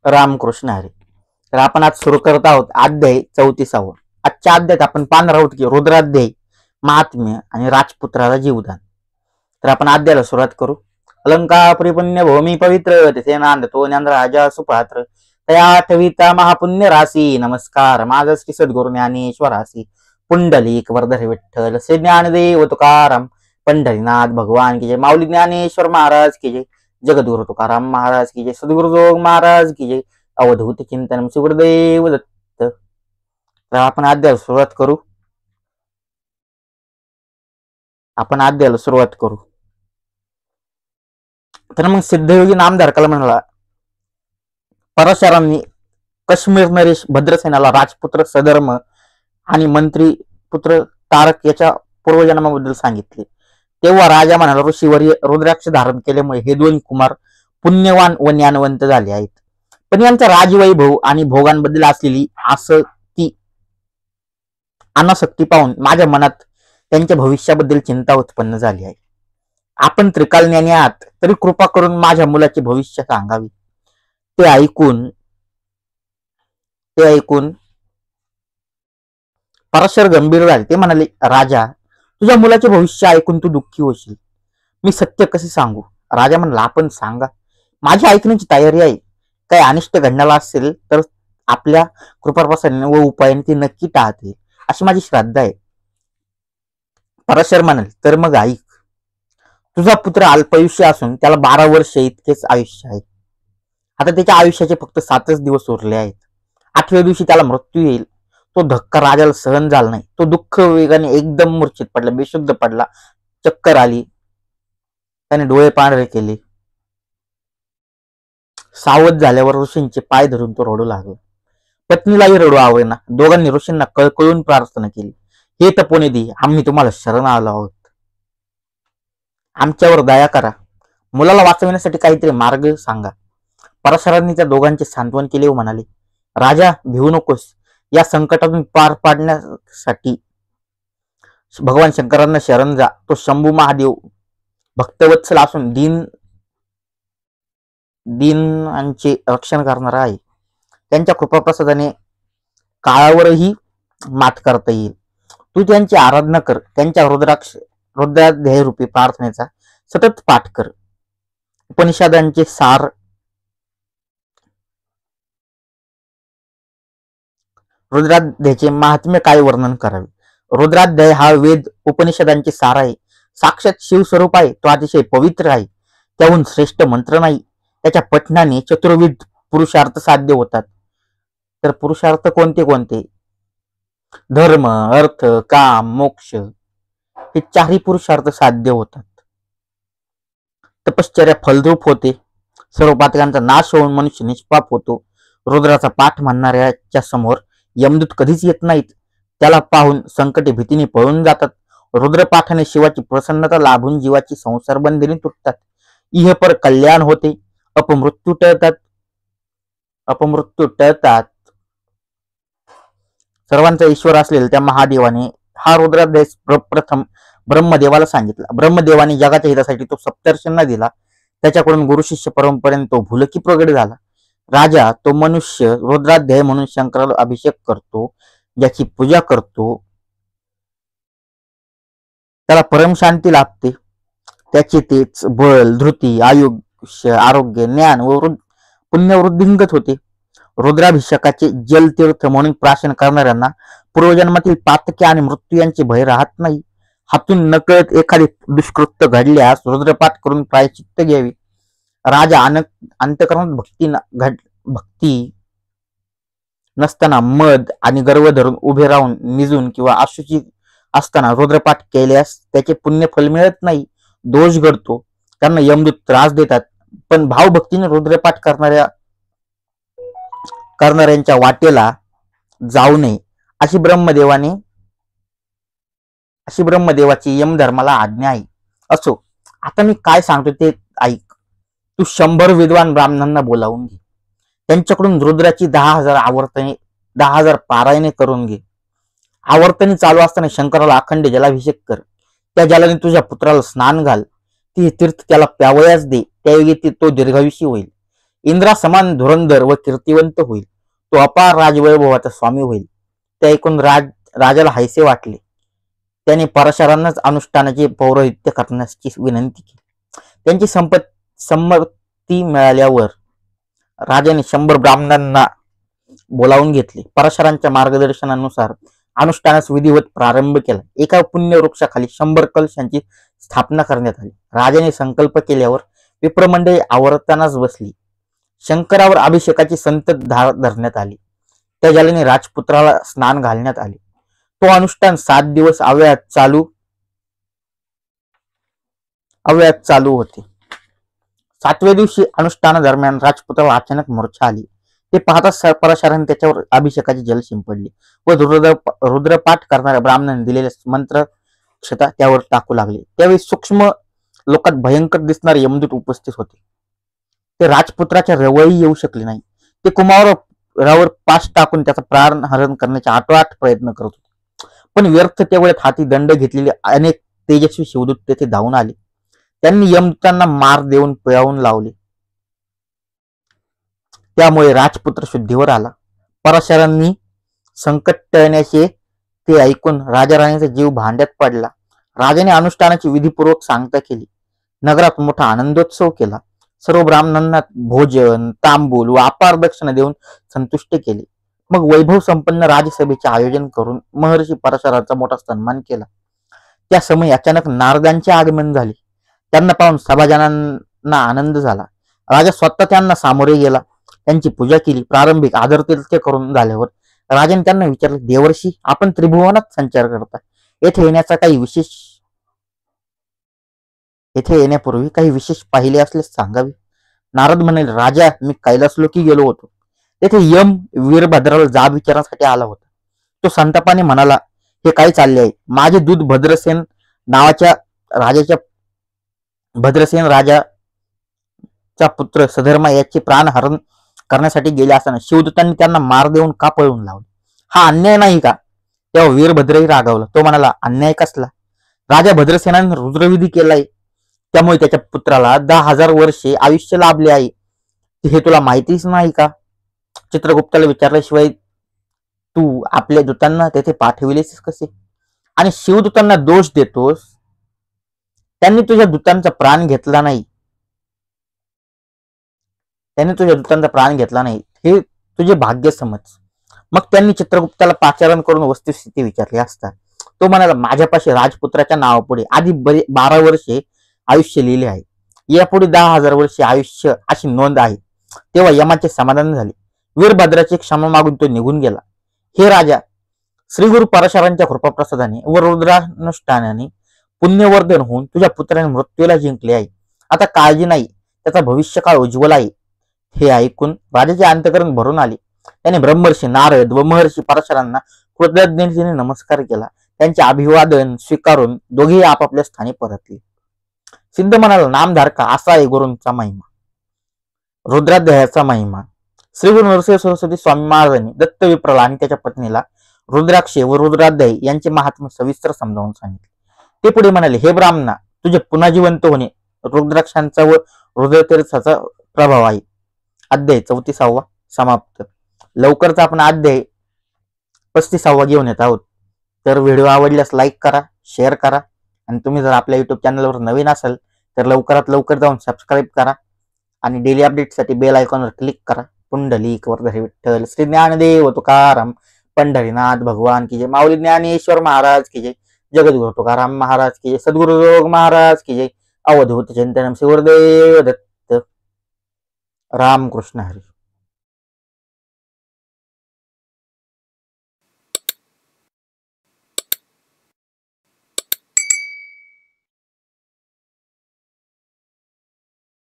रामकृष्ण हरी. तर आपण आज सुरू करत आहोत अध्याय 34. आजच्या अध्यायात आपण पाहणार आहोत की रुद्राध्याय, महात्म्य आणि राजपुत्राला जीवदान. तर आपण अध्यायाला सुरुवात करू. अलंकापुरी पुण्य भूमी पवित्र, तिथे नांदतो ज्ञान राजा सुपात्र. तया ठविता महापुण्य राशी, नमस्कार माझ श्री सद्गुरु ज्ञानेश्वरासी. पुंडलिक वरधर विठ्ठल श्री ज्ञानदेव तुकाराम, पंढरीनाथ भगवान की जय. माऊली ज्ञानेश्वर महाराज की जय. जगद्गुरु तुकाराम महाराज की जय. सद्गुरु जोग महाराज की जय. अवधूत चिंतन श्री गुरुदेव दत्त. तर आपण अध्यायाला सुरुवात करू. तर मग सिद्धयोगी नामधारकाला म्हणाला, परशरांनी काश्मीर नरेश भद्रसेनाला राजपुत्र सधर्म आणि मंत्री पुत्र तारक याच्या पूर्वजन्माबद्दल सांगितले. तेव्हा राजा म्हणाला, ऋषीवर्य रुद्राक्ष धारण केल्यामुळे हे दोन कुमार पुण्यवान व ज्ञानवंत झाले आहेत. पण यांचा राजवैभव आणि भोगांबद्दल असलेली अनासक्ती पाहून माझ्या मनात त्यांच्या भविष्याबद्दल चिंता उत्पन्न झाली आहे. आपण त्रिकाल ज्ञानी आहात, तरी कृपा करून माझ्या मुलाचे भविष्य सांगावे. ते ऐकून पराशर गंभीर झाले. ते म्हणाले, राजा, तुझ्या मुलाचे भविष्य ऐकून तू दुःखी होशील. मी सत्य कसे सांगू? राजा म्हणला, आपण सांगा, माझी ऐकण्याची तयारी आहे. काही अनिष्ट घडणारा असेल तर आपल्या कृपाप्रसादाने व उपायाने ते नक्की टाळतील अशी माझी श्रद्धा आहे. पराशर म्हणाले, तर मग ऐक. तुझा पुत्र अल्पायुष्य असून त्याला 12 वर्ष इतकेच आयुष्य आहे. आता त्याच्या आयुष्याचे फक्त 7च दिवस उरले आहेत. 8व्या दिवशी त्याला मृत्यू येईल. तो धक्का राजाला सहन झाला नाही. तो दुःख वेगाने एकदम मूर्छित पडला, बेशुद्ध पडला, चक्कर आली, त्याने डोळे पांढरे केले. सावध झाल्यावर ऋषींचे पाय धरून तो रडू लागला. पत्नीलाही रडू आवडेना. दोघांनी ऋषींना कळकळून प्रार्थना केली, हे तपोनिधी, आम्ही तुम्हाला शरण आलो आहोत. आमच्यावर दया करा. मुलाला वाचविण्यासाठी काहीतरी मार्ग सांगा. पराशरांनी त्या दोघांचे सांत्वन केले व म्हणाले, राजा, भिवू नकोस. या संकटातून पार पाडण्यासाठी भगवान शंकरांना शरण जा. तो शंभू महादेव भक्तवत्सल असून दीनांचे रक्षण करणारा आहे. त्यांच्या कृपाप्रसादाने काळावरही मात करता येईल. तू त्यांची आराधना कर. त्यांच्या रुद्राध्याय रूपी प्रार्थनेचा सतत पाठ कर. उपनिषदांचे सार रुद्राध्यायाचे महात्म्य काय वर्णन करावे. रुद्राध्याय हा वेद उपनिषदांचे सार आहे. साक्षात शिवस्वरूप आहे. तो अतिशय पवित्र आहे. त्याहून श्रेष्ठ मंत्र नाही. त्याच्या पठणाने चतुर्विध पुरुषार्थ साध्य होतात. तर पुरुषार्थ कोणते कोणते? धर्म, अर्थ, काम, मोक्ष हे 4ही पुरुषार्थ साध्य होतात. तपश्चर्या फलरूप होते. सर्व पातकांचा नाश होऊन मनुष्य निष्पाप होतो. रुद्राचा पाठ म्हणणाऱ्याच्या समोर यमदूत कधीच येत नाहीत. त्याला पाहून संकटे भीतीने पळून जातात. रुद्रपाठाने शिवाची प्रसन्नता लाभून जीवाची संसार बंधने तुटतात. इहपर कल्याण होते. अपमृत्यू टळतात. सर्वांचा ईश्वर असलेल्या त्या महादेवाने हा रुद्राध्याय प्रथम ब्रह्मदेवाला सांगितला. ब्रह्मदेवाने जगाच्या हितासाठी तो सप्तर्षींना दिला. त्याच्याकडून गुरु शिष्य परंपरेने तो भूलकी प्रगट झाला. राजा, तो मनुष्य रुद्राध्याय म्हणून शंकराला अभिषेक करतो, ज्याची पूजा करतो, त्याला परमशांती लाभते. त्याचे तेच बल, धृती, आयुष्य, आरोग्य, ज्ञान व पुण्य वृद्धिंगत होते. रुद्राभिषेकाचे जलतीर्थ म्हणून प्राशन करणाऱ्यांना पूर्वजन्मातील पातके आणि मृत्यू यांचे भय राहत नाही. हातून नकळत एखादे दुष्कृत्य घडल्यास रुद्रपाठ करून प्रायश्चित्त घ्यावे. राजा, अंतकरणात भक्ती नसताना मद आणि गर्व धरून उभे राहून निजून किंवा अशुची असताना रुद्रपाठ केल्यास त्याचे पुण्य फल मिळत नाही. दोष घडतो. त्यांना यमदूत त्रास देतात. पण भावभक्तीने रुद्रपाठ करणाऱ्यांच्या वाटेला जाऊ नये अशी ब्रह्मदेवाची यमधर्माला आज्ञा आहे. असो, आता मी काय सांगतो ते ऐक. तू 100 विद्वान ब्राह्मणांना बोलावून घे. त्यांच्याकडून रुद्राची 10,000 पारायणे करून घे. आवर्तनी चालू असताना शंकराला अखंड जलाभिषेक कर. त्या जलाने तुझ्या पुत्राला स्नान घाल. ती तीर्थ त्याला प्यावयास दे. त्यायोगे तो दीर्घायुषी होईल. इंद्रा समान धुरंधर व कीर्तिवंत होईल. तो अपार राजवैभवाचा स्वामी होईल. ते ऐकून राजाला हायसे वाटले. त्याने परशरांनाच अनुष्ठानाचे पौरोहित्य करण्याची विनंती केली. त्यांची संमती मिळाल्यावर राजाने 100 ब्राह्मणांना बोलावून घेतले. परशरांच्या मार्गदर्शनानुसार अनुष्ठानास विधिवत प्रारंभ केला. एका पुण्य वृक्षाखाली 100 कलशांची स्थापना करण्यात आली. राजाने संकल्प केल्यावर विप्रमंडळी आवर्तानाच बसली. शंकरावर अभिषेकाची संततधार धरण्यात आली. त्या जलाने राजपुत्राला स्नान घालण्यात आले. तो अनुष्ठान 7 दिवस अव्याहत चालू होते. 7व्या दिवशी अनुष्ठानादरम्यान राजपुत्राला अचानक मूर्छा आली. ते पाहताच परशरांनी त्याच्यावर अभिषेकाचे जल शिंपडले व रुद्रपाठ करणाऱ्या ब्राह्मणाने दिलेले मंत्र क्षता त्यावर टाकू लागले. त्यावेळी सूक्ष्म लोकात भयंकर दिसणारे यमदूत उपस्थित होते. ते राजपुत्राच्या रवळी येऊ शकले नाही. ते कुमारावर पाश टाकून त्याचा प्राण हरण करण्याचा आटोआट प्रयत्न करत होते. पण व्यर्थ तेवढ्यात हाती दंड घेतलेले अनेक तेजस्वी शिवदूत तेथे धावून आले. त्यांनी यमदूतांना मार देऊन पिळावून लावले. त्यामुळे राजपुत्र शुद्धीवर आला. परशरांनी संकट टळण्याचे ते ऐकून राजा राणीचा जीव भांड्यात पडला. राजाने अनुष्ठानाची विधीपूर्वक सांगता केली. नगरात मोठा आनंदोत्सव केला. सर्व ब्राह्मणांना भोजन, तांबूल व अपार दक्षिणा देऊन संतुष्ट केले. मग वैभव संपन्न राजसभेचे आयोजन करून महर्षी परशरांचा मोठा सन्मान केला. त्या समयी अचानक नारदांचे आगमन झाले. त्यांना पाहून सभाजनांना आनंद झाला. राजा स्वतः त्यांना सामोरे गेला. त्यांची पूजा केली. प्रारंभिक आदरातिथ्य करून झाल्यावर राजाने त्यांना विचारले, देवर्षी, आपण त्रिभुवनात संचार करता. येथे येण्यापूर्वी काही विशेष पाहिले असल्यास सांगावे. नारद म्हणाले, राजा, मी कैलासलोकी गेलो होतो. तेथे यम वीरभद्राला जाब विचारण्यासाठी आला होता. तो संतापाने म्हणाला, हे काय चालले आहे? माझे दूत भद्रसेन राजाचा पुत्र सधर्मा याचे प्राण हरण करण्यासाठी गेले असताना शिवदूतांनी त्यांना मार देऊन का पळवून लावले? हा अन्याय नाही का? तेव्हा वीरभद्रही रागावला. तो म्हणाला, अन्याय कसला? राजा भद्रसेनाने रुद्रविधी केलाय, त्यामुळे त्याच्या पुत्राला 10,000 वर्षे आयुष्य लाभले आहे. हे तुला माहितीच नाही का? चित्रगुप्ताला विचारल्याशिवाय तू आपल्या दूतांना तेथे पाठविलेस कसे आणि शिवदूतांना दोष देतोस? त्यांनी तुझ्या दूतांचा प्राण घेतला नाही. हे तुझे भाग्य समज. मग त्यांनी चित्रगुप्ताला पाचारण करून वस्तुस्थिती विचारली असता तो म्हणाला, माझ्यापाशी राजपुत्राच्या नावापुढे आधी 12 वर्षे आयुष्य लिहिले आहे. यापुढे 10,000 वर्षे आयुष्य अशी नोंद आहे. तेव्हा यमाचे समाधान झाले. वीरभद्राची क्षमा मागून तो निघून गेला. हे राजा, श्रीगुरु परशरांच्या कृपाप्रसादाने व रुद्रानुष्ठानाने पुण्यवर्धन होऊन तुझ्या पुत्राने मृत्यूला जिंकले आहे. आता काळजी नाही, त्याचा भविष्यकाळ उज्ज्वल आहे. हे ऐकून राजाचे अंतःकरण भरून आले. त्याने ब्रह्मर्षी नारद व महर्षी परशरांना कृतज्ञतेने नमस्कार केला. त्यांचे अभिवादन स्वीकारून दोघेही आपापल्या स्थानी परतले. सिद्ध म्हणाला, नामधारका, असा आहे गुरूंचा महिमा. रुद्राध्यायाचा महिमा. श्री गुरु नरसिंह सरस्वती स्वामी महाराजांनी दत्त विप्रला आणि त्याच्या पत्नीला रुद्राक्षे व रुद्राध्याय यांचे महात्म्य सविस्तर समजावून सांगितले. ते पुढे म्हणाले, हे ब्राह्मणा, तुझे पुन्हा जिवंत होणे रुद्राक्षांचा व रुद्रतीर्थाचा प्रभाव आहे. अध्याय 34वा समाप्त. लवकरच आपण अध्याय 35वा घेऊन येत आहोत. तर व्हिडिओ आवडल्यास लाईक करा, शेअर करा आणि तुम्ही जर आपल्या युट्यूब चॅनलवर नवीन असाल तर लवकरात लवकर जाऊन सबस्क्राईब करा आणि डेली अपडेटसाठी बेल आयकॉनवर क्लिक करा. पुंडलिक वरदहरी विठ्ठल श्री ज्ञानदेव तुकाराम पंढरीनाथ भगवान की जय. माऊली ज्ञानेश्वर महाराज की जय. जगद्गुरु तुकाराम महाराज की जय. सद्गुरु योग महाराज की जय. अवधूत चिंतनम श्री गुरुदेव दत्त. रामकृष्ण हरी.